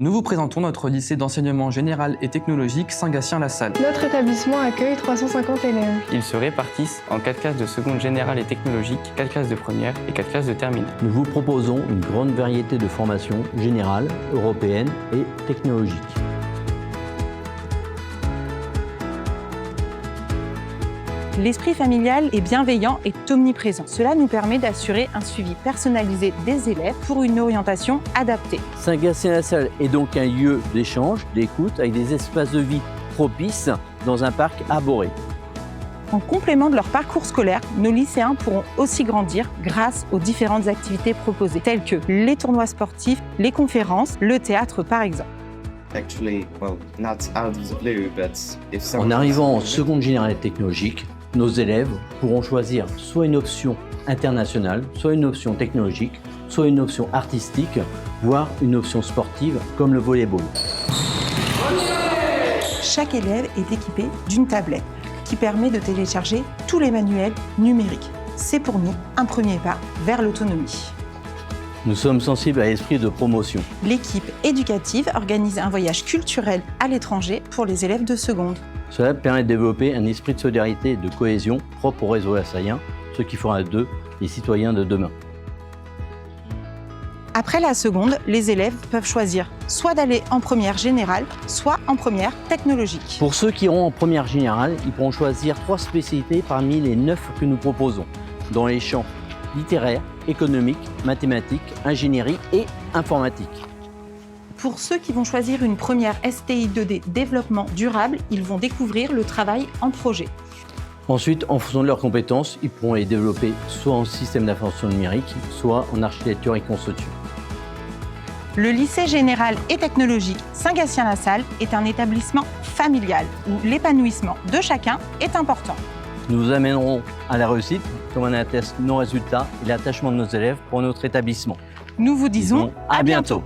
Nous vous présentons notre lycée d'enseignement général et technologique Saint-Gatien-la-Salle. Notre établissement accueille 350 élèves. Ils se répartissent en 4 classes de seconde générale et technologique, 4 classes de première et 4 classes de terminale. Nous vous proposons une grande variété de formations générales, européennes et technologiques. L'esprit familial et bienveillant est omniprésent. Cela nous permet d'assurer un suivi personnalisé des élèves pour une orientation adaptée. Saint-Gatien-la-Salle est donc un lieu d'échange, d'écoute, avec des espaces de vie propices dans un parc arboré. En complément de leur parcours scolaire, nos lycéens pourront aussi grandir grâce aux différentes activités proposées, telles que les tournois sportifs, les conférences, le théâtre par exemple. En arrivant en seconde générale et technologique, nos élèves pourront choisir soit une option internationale, soit une option technologique, soit une option artistique, voire une option sportive comme le volleyball. Chaque élève est équipé d'une tablette qui permet de télécharger tous les manuels numériques. C'est pour nous un premier pas vers l'autonomie. Nous sommes sensibles à l'esprit de promotion. L'équipe éducative organise un voyage culturel à l'étranger pour les élèves de seconde. Cela permet de développer un esprit de solidarité et de cohésion propre au réseau assaillien, ce qui fera d'eux les citoyens de demain. Après la seconde, les élèves peuvent choisir soit d'aller en première générale, soit en première technologique. Pour ceux qui iront en première générale, ils pourront choisir 3 spécialités parmi les 9 que nous proposons, dans les champs littéraires, économiques, mathématiques, ingénierie et informatique. Pour ceux qui vont choisir une première STI 2D développement durable, ils vont découvrir le travail en projet. Ensuite, en fonction de leurs compétences, ils pourront les développer soit en système d'information numérique, soit en architecture et construction. Le lycée général et technologique Saint-Gatien-la-Salle est un établissement familial où l'épanouissement de chacun est important. Nous vous amènerons à la réussite, comme on atteste nos résultats et l'attachement de nos élèves pour notre établissement. Nous vous disons à bientôt.